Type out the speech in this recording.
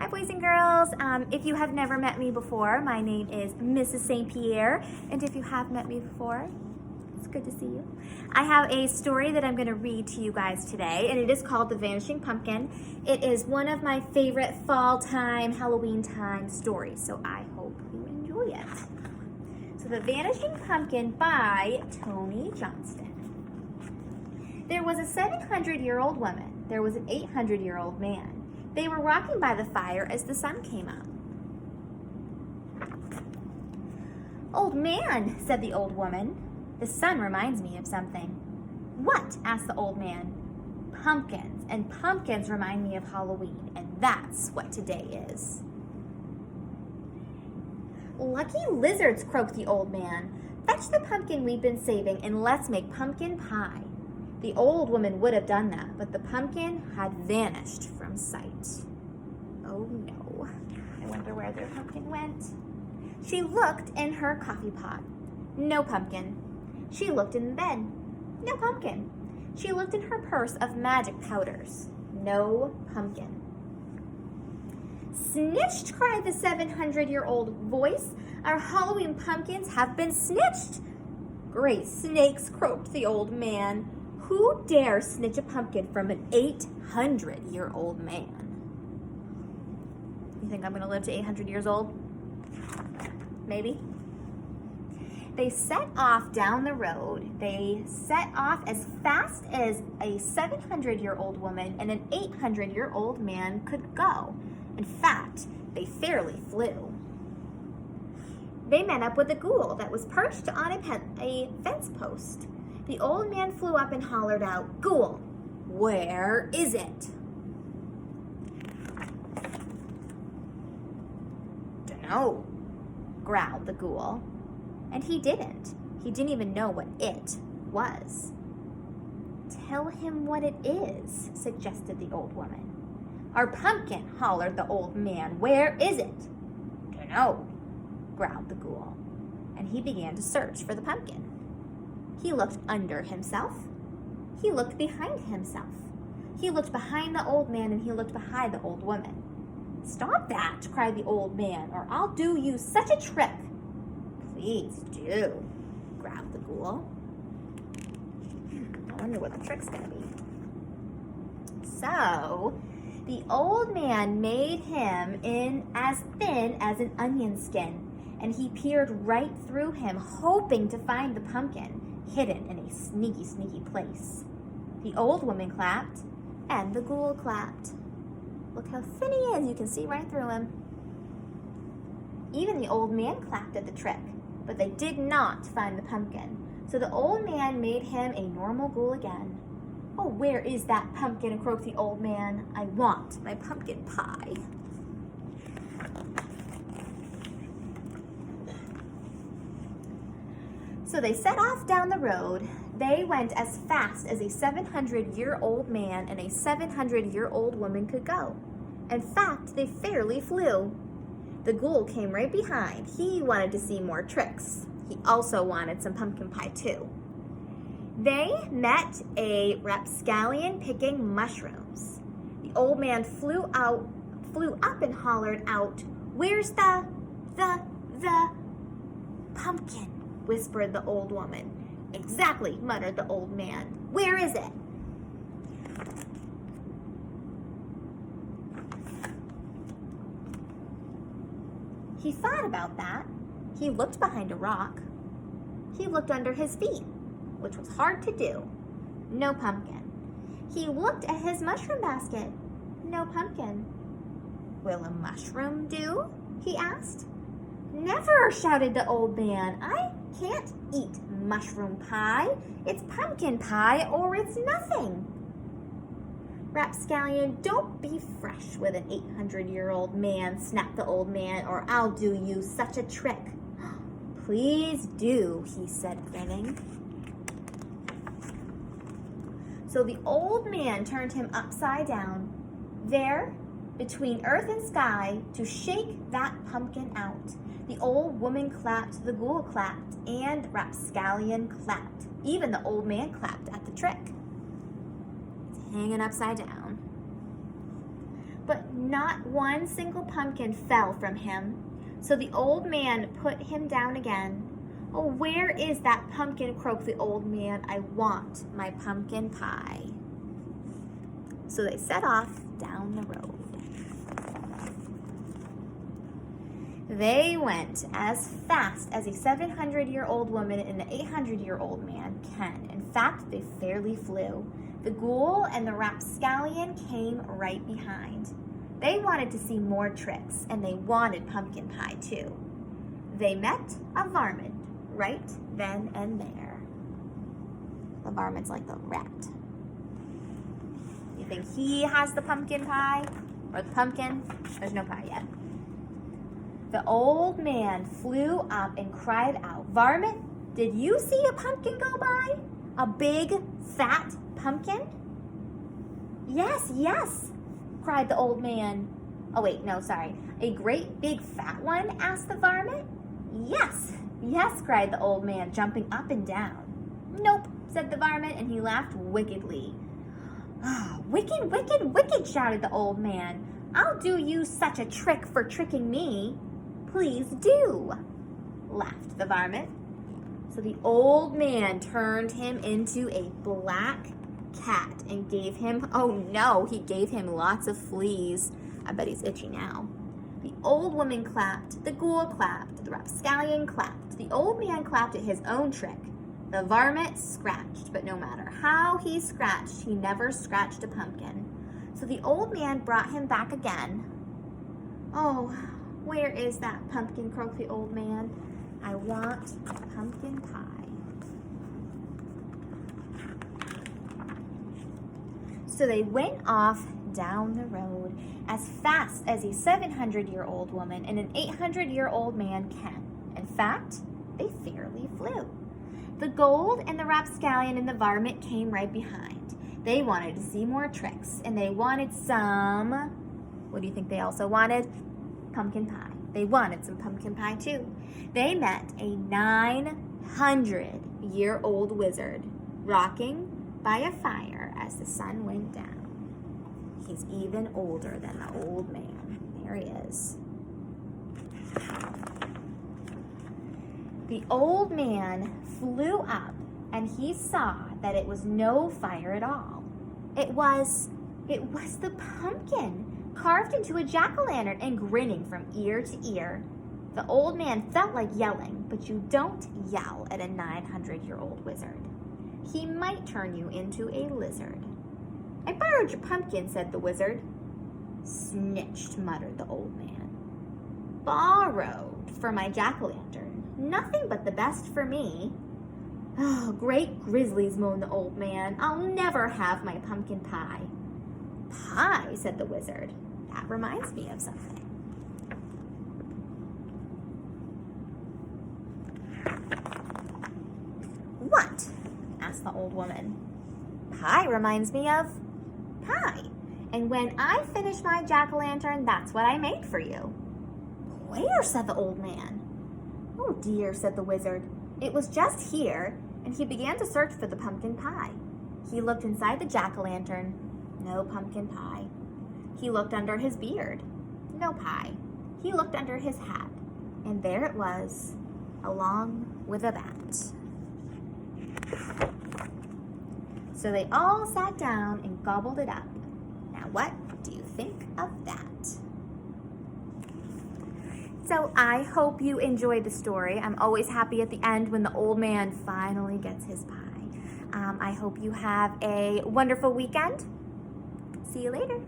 Hi boys and girls. If you have never met me before, my name is Mrs. St. Pierre, and if you have met me before, it's good to see you. I have a story that I'm going to read to you guys today, and it is called The Vanishing Pumpkin. It is one of my favorite fall time, Halloween time stories, so I hope you enjoy it. So The Vanishing Pumpkin by Tomie, Johnston. There was a 700-year-old woman. There was an 800-year-old man. They were walking by the fire as the sun came up. "Old man," said the old woman, "the sun reminds me of something." "What?" asked the old man. "Pumpkins, and pumpkins remind me of Halloween, and that's what today is." "Lucky lizards," croaked the old man. "Fetch the pumpkin we've been saving, and let's make pumpkin pie." The old woman would have done that, but the pumpkin had vanished from sight. Oh no, I wonder where their pumpkin went. She looked in her coffee pot. No pumpkin. She looked in the bed. No pumpkin. She looked in her purse of magic powders. No pumpkin. "Snitched!" cried the 700-year-old voice. "Our Halloween pumpkins have been snitched." "Great snakes," croaked the old man. "Who dare snitch a pumpkin from an 800-year-old man?" You think I'm going to live to 800 years old? Maybe. They set off down the road. They set off as fast as a 700-year-old woman and an 800-year-old man could go. In fact, they fairly flew. They met up with a ghoul that was perched on a fence post. The old man flew up and hollered out, "Ghoul, where is it?" "Dunno," growled the ghoul. And he didn't. He didn't even know what it was. "Tell him what it is," suggested the old woman. "Our pumpkin," hollered the old man. "Where is it?" "Dunno," growled the ghoul. And he began to search for the pumpkin. He looked under himself. He looked behind himself. He looked behind the old man, and he looked behind the old woman. "Stop that," cried the old man, "or I'll do you such a trick." "Please do," growled the ghoul. I wonder what the trick's gonna be. So, the old man made him in as thin as an onion skin, and he peered right through him, hoping to find the pumpkin hidden in a sneaky, sneaky place. The old woman clapped, and the ghoul clapped. Look how thin he is, you can see right through him. Even the old man clapped at the trick, but they did not find the pumpkin. So the old man made him a normal ghoul again. "Oh, where is that pumpkin?" croaked the old man. "I want my pumpkin pie." So they set off down the road. They went as fast as a 700-year-old man and a 700-year-old woman could go. In fact, they fairly flew. The ghoul came right behind. He wanted to see more tricks. He also wanted some pumpkin pie too. They met a rapscallion picking mushrooms. The old man flew up and hollered out, "Where's the pumpkin?" whispered the old woman. "Exactly," muttered the old man. "Where is it?" He thought about that. He looked behind a rock. He looked under his feet, which was hard to do. No pumpkin. He looked at his mushroom basket. No pumpkin. "Will a mushroom do?" he asked. "Never," shouted the old man. "I can't eat mushroom pie. It's pumpkin pie or it's nothing." "Rapscallion, don't be fresh with an 800-year-old man," snapped the old man, "or I'll do you such a trick." "Please do," he said, grinning. So the old man turned him upside down, there, between earth and sky, to shake that pumpkin out. The old woman clapped, the ghoul clapped, and Rapscallion clapped. Even the old man clapped at the trick. It's hanging upside down. But not one single pumpkin fell from him. So the old man put him down again. "Oh, where is that pumpkin?" croaked the old man. "I want my pumpkin pie." So they set off down the road. They went as fast as a 700-year-old woman and an 800-year-old man can. In fact, they fairly flew. The ghoul and the rapscallion came right behind. They wanted to see more tricks, and they wanted pumpkin pie too. They met a varmint right then and there. The varmint's like the rat. You think he has the pumpkin pie? Or the pumpkin? There's no pie yet. The old man flew up and cried out, "Varmint, did you see a pumpkin go by? A big, fat pumpkin?" "Yes, yes," cried the old man. "Oh wait, no, sorry. A great big fat one?" asked the varmint. "Yes, yes," cried the old man, jumping up and down. "Nope," said the varmint, and he laughed wickedly. "Wicked, wicked, wicked," shouted the old man. "I'll do you such a trick for tricking me." "Please do," laughed the varmint. So the old man turned him into a black cat and gave him, oh no, he gave him lots of fleas. I bet he's itchy now. The old woman clapped, the ghoul clapped, the rapscallion clapped. The old man clapped at his own trick. The varmint scratched, but no matter how he scratched, he never scratched a pumpkin. So the old man brought him back again. "Oh, where is that pumpkin?" croaked the old man. "I want pumpkin pie." So they went off down the road as fast as a 700-year-old woman and an 800-year-old man can. In fact, they fairly flew. The gold and the rapscallion and the varmint came right behind. They wanted to see more tricks, and they wanted some, what do you think they also wanted? Pumpkin pie. They wanted some pumpkin pie too. They met a 900-year-old wizard rocking by a fire as the sun went down. He's even older than the old man. There he is. The old man flew up and he saw that it was no fire at all. It was the pumpkin carved into a jack-o'-lantern and grinning from ear to ear. The old man felt like yelling, but you don't yell at a 900-year-old wizard. He might turn you into a lizard. "I borrowed your pumpkin," said the wizard. "Snitched," muttered the old man. "Borrowed for my jack-o'-lantern. Nothing but the best for me." "Oh, great grizzlies," moaned the old man. "I'll never have my pumpkin pie." "Pie," said the wizard. "That reminds me of something." "What?" asked the old woman. "Pie reminds me of pie. And when I finish my jack-o'-lantern, that's what I made for you." "Where?" said the old man. "Oh dear," said the wizard. "It was just here," and he began to search for the pumpkin pie. He looked inside the jack-o'-lantern. No pumpkin pie. He looked under his beard. No pie. He looked under his hat, and there it was, along with a bat. So they all sat down and gobbled it up. Now what do you think of that? So I hope you enjoyed the story. I'm always happy at the end when the old man finally gets his pie. I hope you have a wonderful weekend. See you later.